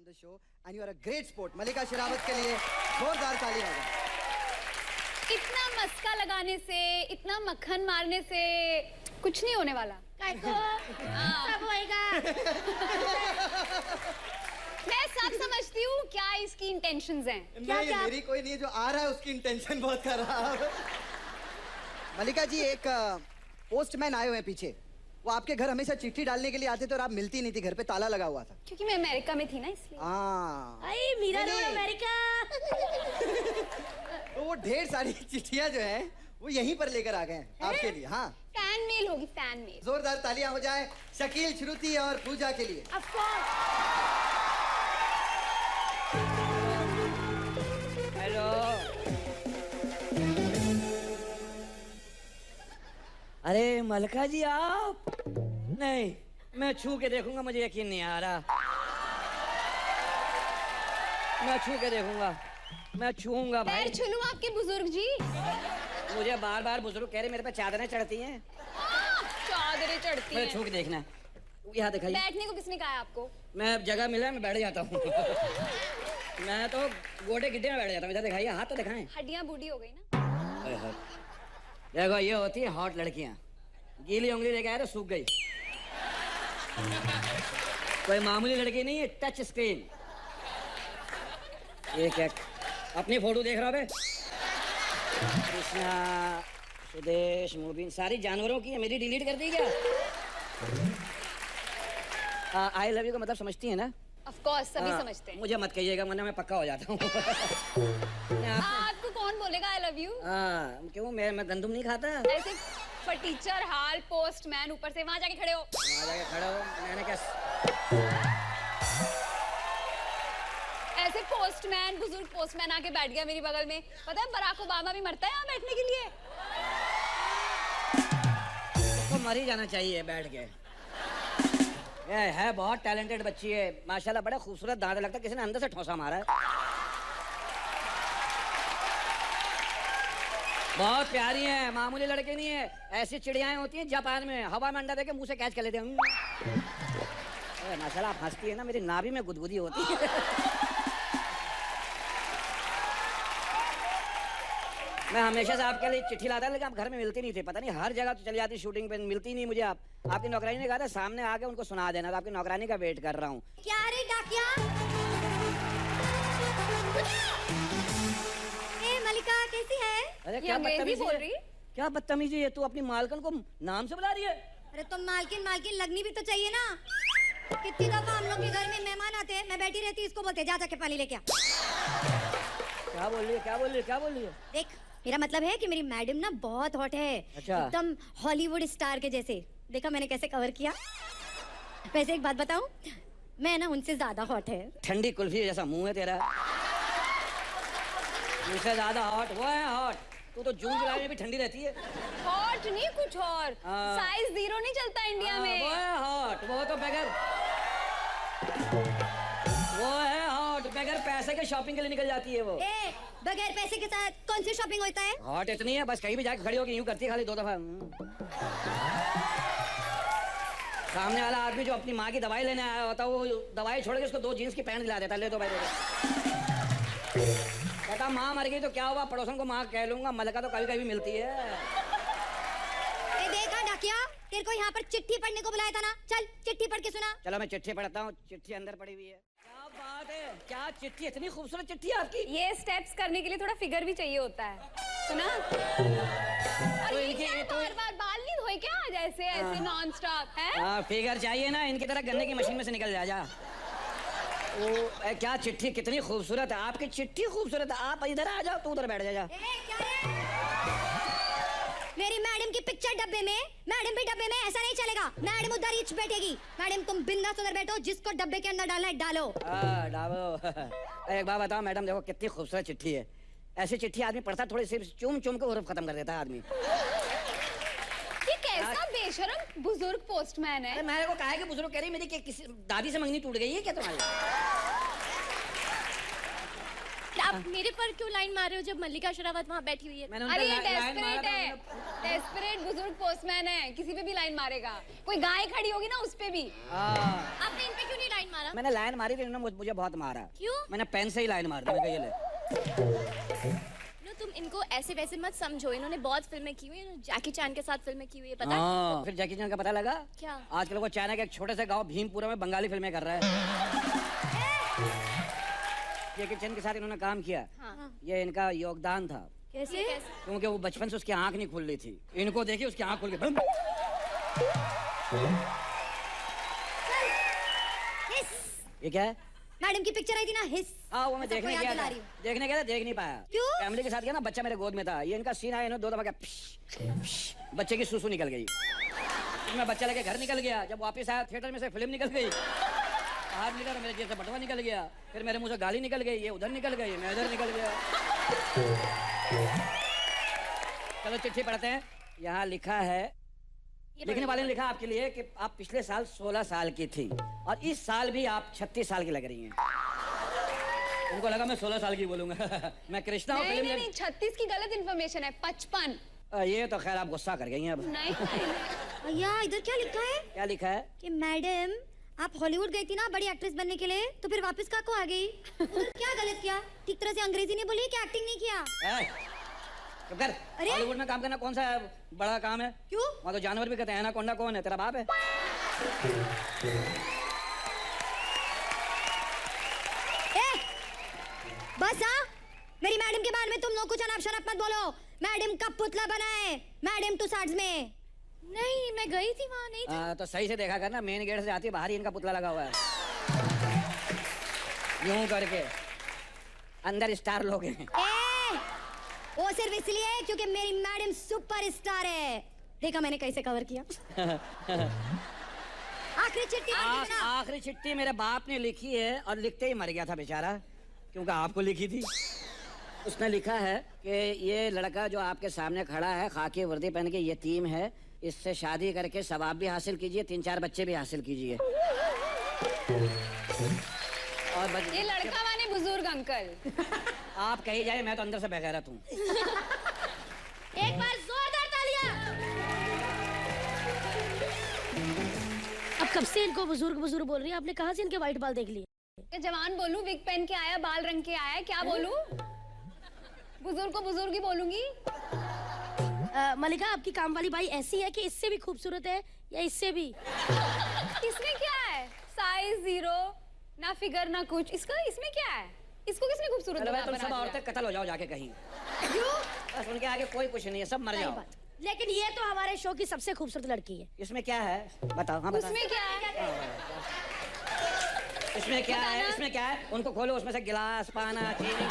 on the show and you are a great sport. मलिका शेरावत के लिए जोरदार ताली बजाएं। इतना मस्का लगाने से, इतना मक्खन मारने से कुछ नहीं होने वाला। सब होएगा। मैं सब समझती हूँ क्या इसकी इंटेंशंस हैं। नहीं, मेरी कोई नहीं है, जो आ रहा है उसकी इंटेंशन बहुत खराब है। मलिका जी, एक पोस्टमैन आए हुए हैं पीछे। वो आपके घर हमेशा चिट्ठी डालने के लिए आते थे और आप मिलती नहीं थी, घर पे ताला लगा हुआ था। क्योंकि मैं अमेरिका में थी ना, इसलिए। हाँ। मेरा रोल अमेरिका। तो वो ढेर सारी चिट्ठियां जो हैं वो यहीं पर लेकर आ गए हैं आपके लिए। हाँ, फैन मेल होगी, फैन मेल। जोरदार तालियां हो जाए शकील, श्रुति और पूजा के लिए। Of course। हेलो। अरे मलका जी, आप? नहीं, मैं छू के देखूंगा, मुझे यकीन नहीं आ रहा। मैं छू के देखूंगा, मैं छूऊंगा भाई। पैर छू लूं आपके बुजुर्ग जी? मुझे बार बार बुजुर्ग कह रहे मेरे पे चादरें चढ़ती हैं। चादरें चढ़ती हैं। मैं छू के देखना। यहाँ दिखाइए। बैठने को किसने कहा है आपको? मैं जगह मिला मैं बैठ जाता हूँ। मैं तो गोटे गिड्डे में बैठ जाता हूँ। इधर दिखाइए, हाथ तो दिखाएं। हड्डियां बूढ़ी हो गई ना। देखो, ये होती है हॉट लड़कियां। गीली उंगली लेके आए तो सूख गई। कोई मामूली लड़की नहीं है, टच स्क्रीन। ये क्या अपनी फोटो देख रहा है? कृष्णा, सुदेश, मुबीन, सारी जानवरों की है। मेरी डिलीट कर दी क्या? आई लव यू का मतलब समझती है ना? Of course, सभी समझते हैं। मुझे मत कहिएगा वरना मैं पक्का हो जाता हूँ। आपको कौन बोलेगा आई लव यू? क्यों, मैं गंदुम नहीं खाता। ऐसे फटीचर हाल पोस्टमैन, ऊपर से वहां जाके खड़े हो। वहां जाके खड़ा हो, मैंने क्या? ऐसे पोस्टमैन, बुजुर्ग पोस्टमैन आके बैठ गया मेरी बगल में। पता है बराक ओबामा भी मरता है यहाँ बैठने के लिए। उसको मर ही जाना चाहिए बैठ के। ये है बहुत टैलेंटेड बच्ची है माशाल्लाह, बड़ा खूबसूरत दांत, लगता है किसी ने अंदर से ठोसा मारा है। बहुत प्यारी है, मामूली लड़के नहीं है। ऐसी चिड़ियाएं होती हैं जापान में, हवा में अंडा देके मुंह से कैच कर लेते हैं। माशाल्लाह आप हंसती है ना, मेरी नाभि में गुदगुदी होती है। मैं हमेशा से आपके लिए चिट्ठी लाता लेकिन आप घर में मिलती नहीं थे। पता नहीं हर जगह तो चली जाती, शूटिंग पे मिलती नहीं मुझे। आपकी नौकरानी ने कहा था सामने आके उनको सुना देना, तो आपकी नौकरानी का वेट कर रहा हूँ। क्या रे डाकिया? ए मलिका कैसी है? अरे क्या बदतमीजी है? क्या बदतमीजी है? तू अपनी मालकन को नाम से बुला रही है? अरे तुम मालकिन मालकिन लगनी भी तो चाहिए ना। कितनी दफा हम लोग के घर में मेहमान आते हैं, मैं बैठी रहती, इसको बोलते जा जाके पानी लेके आ। क्या बोल रही है? क्या बोल रही है? क्या बोल रही है? देख, मेरा मतलब है कि मेरी मैडम ना बहुत हॉट है। अच्छा। एकदम हॉलीवुड स्टार के जैसे। देखा मैंने कैसे कवर किया। वैसे एक बात बताऊं, मैं ना उनसे ज्यादा हॉट है। ठंडी कुल्फी जैसा मुंह है तेरा। मुझसे ज्यादा हॉट वो है हॉट। तू तो जून जुलाई में भी ठंडी रहती है। हॉट नहीं कुछ और। साइज 0 नहीं चलता इंडिया में। वो है हॉट, वो तो बगैर वो है हॉट, बगैर पैसे के शॉपिंग के लिए निकल जाती है वो। बगैर पैसे के साथ कौन सी शॉपिंग होता है? हॉट इतनी है बस कहीं भी जाके खड़ी होकर यूं करती है खाली 2 दफा। सामने वाला आदमी जो अपनी माँ की दवाई लेने आया होता है वो दवाई छोड़ के उसको 2 जीन्स की पैंट दिला देता है। ले दो भाई, कहता माँ मर गई तो क्या हुआ, पड़ोसन को माँ कह लूंगा। मलका तो कभी कभी मिलती है। देखा डाकिया, तेरे को यहाँ पर चिट्ठी पढ़ने को बुलाया था ना। चल चिट्ठी पढ़ के सुना। चलो मैं चिट्ठी पढ़ता हूँ। चिट्ठी अंदर पड़ी हुई है। क्या बात है, क्या चिट्ठी, इतनी खूबसूरत चिट्ठी है आपकी। ये स्टेप्स करने के लिए थोड़ा फिगर भी चाहिए होता है, सुना? तो इनकी बार बाल नहीं धोए क्या जैसे ऐसे नॉन स्टॉप है? हाँ फिगर चाहिए ना, इनकी तरह गन्ने की मशीन में से निकल जा। ओ क्या चिट्ठी, कितनी खूबसूरत है आपकी चिट्ठी। खूबसूरत है। आप इधर आ जाओ, तू उधर बैठ जा। मेरी मैडम की पिक्चर डब्बे में, मैडम भी डब्बे में, ऐसा नहीं चलेगा। मैडम उधर ही बैठेगी। मैडम तुम बिंदास उधर बैठो, जिसको डब्बे के अंदर डालना है डालो। डालो। एक बात बताओ मैडम, देखो कितनी खूबसूरत चिट्ठी है। ऐसी चिट्ठी आदमी पढ़ता थोड़ी सिर्फ चूम चूम के हुर्फ खत्म कर देता है आदमी। ये कैसा बेशरम बुजुर्ग पोस्टमैन है। मेरे को कहा है कि बुजुर्ग कह रही मेरी किसी दादी से मंगनी टूट गई है क्या तुम्हारी? आप मेरे पर क्यों लाइन मार रहे हो जब मल्लिका शेरावत वहाँ बैठी हुई है? मैंने उनका अरे ये लाइन मारा डेस्परेट था, है, डेस्परेट बुजुर्ग पोस्टमैन है, किसी पे भी लाइन मारेगा। कोई गाय खड़ी होगी ना उस पे भी। हाँ। आपने इन पे क्यों नहीं लाइन मारा? मैंने लाइन मारी थी, इन्होंने मुझे बहुत मारा। क्यों? मैंने पेन से ही लाइन मार दी, मैं कहा ये ले। नो, तुम इनको ऐसे वैसे मत समझो, इन्होंने बहुत फिल्में की हुई है, जैकी चैन के साथ फिल्में की हुई है, पता है? हाँ, फिर जैकी चैन का पता लगा? क्या? आजकल वो चाइना के एक छोटे से गांव भीमपुरा में बंगाली फिल्में कर रहा है। जैकी चैन के साथ इन्होंने काम किया। हाँ। ये इनका योगदान था, कैसे? क्योंकि वो बचपन से उसकी आंख नहीं खुल रही थी। इनको देखिए उसकी आंख खुल गई। हिस। ये क्या है? मैडम की पिक्चर आई थी ना, हिस। हाँ, वो मैं सबको देखने याद गया दिला था, रही हूँ। देखने गया था, देख नहीं पाया। क्यों? फैमिली के साथ गया ना, बच्चा मेरे गोद में था। ये इनका सीन आया, इन्होंने 2 दफा क्या पिश, बच्चे की सुसु निकल गई। फिर मैं बच्चा लेके घर निकल गया। जब वापस आया थिएटर में से फिल्म निकल गई, बाहर निकला, मेरे जेब से बटवा निकल गया। फिर मेरे मुंह से गाली निकल गई, ये उधर निकल गई, मैं इधर निकल गया। चलो चिट्ठी पढ़ते हैं। यहाँ लिखा है, लिखने वाले ने लिखा आपके लिए कि आप पिछले साल 16 साल की थी और इस साल भी आप 36 साल की लग रही हैं। उनको लगा मैं 16 साल की बोलूंगा। मैं कृष्णा हूँ। नहीं नहीं, 36 की गलत इन्फॉर्मेशन है, 55। ये तो खैर आप गुस्सा कर गई हैं अब। नहीं भैया इधर क्या लिखा है? क्या लिखा है? कि मैडम आप हॉलीवुड गई थी ना बड़ी एक्ट्रेस बनने के लिए, तो फिर वापस का को आ गई? उधर क्या गलत किया? ठीक तरह से अंग्रेजी नहीं बोली, क्या एक्टिंग नहीं किया? चुप कर। अरे? हॉलीवुड में काम करना कौन सा बड़ा काम है? क्यों? वहाँ तो जानवर भी कहते हैं ना। कोंडा कौन है? तेरा बाप है? ए, बस हाँ, मेरी मैडम के बारे में तुम लोग कुछ अनाप शनाप मत बोलो। मैडम का पुतला बना है मैडम तुसाड्स में। नहीं, मैं गई थी वहाँ, नहीं थी। तो सही से देखा करना, मेन गेट से आती है, बाहर ही इनका पुतला लगा हुआ है। यूं करके अंदर स्टार लोग हैं। ए, वो सिर्फ इसलिए क्योंकि मेरी मैडम सुपर स्टार है। देखा मैंने कैसे कवर किया। आखिरी चिट्ठी पढ़ के ना। आखिरी चिट्ठी मेरे बाप ने लिखी है और लिखते ही मर गया था बेचारा, क्योंकि आपको लिखी थी। उसने लिखा है कि ये लड़का जो आपके सामने खड़ा है, खाकी वर्दी पहन के यतीम है, इससे शादी करके सवाब भी हासिल कीजिए, 3-4 बच्चे भी हासिल कीजिए। और ये लड़का वाले बुजुर्ग अंकल। आप कहीं जाए, मैं तो अंदर से बेगैरत हूँ। एक बार जोरदार तालियां। अब कब से इनको बुजुर्ग बुजुर्ग बोल रही है? आपने कहाँ से इनके वाइट बाल देख लिए? ये जवान बोलूं, विग पहन के आया, बाल रंग के आया, क्या बोलूं? बुजुर्ग को बुजुर्ग ही बोलूंगी। मलिका, आपकी काम वाली बाई ऐसी है कि इससे भी खूबसूरत है या इससे भी? इसमें क्या है? साइज 0, ना फिगर ना कुछ। इसमें क्या है? इसको किसने खूबसूरत चलो भाई, तुम बना सब दिया? औरतें कत्ल हो जाओ जाके कहीं। क्यों? बस उनके आगे कोई कुछ नहीं है, सब मर सही जाओ। बात। लेकिन ये तो हमारे शो की सबसे खूबसूरत लड़की है। इसमें क्या है बताओ? हाँ बताओ। उसमें क्या है? इसमें क्या है? बताना। इसमें क्या है? उनको खोलो, उसमें से गिलास, पाना, चीनी।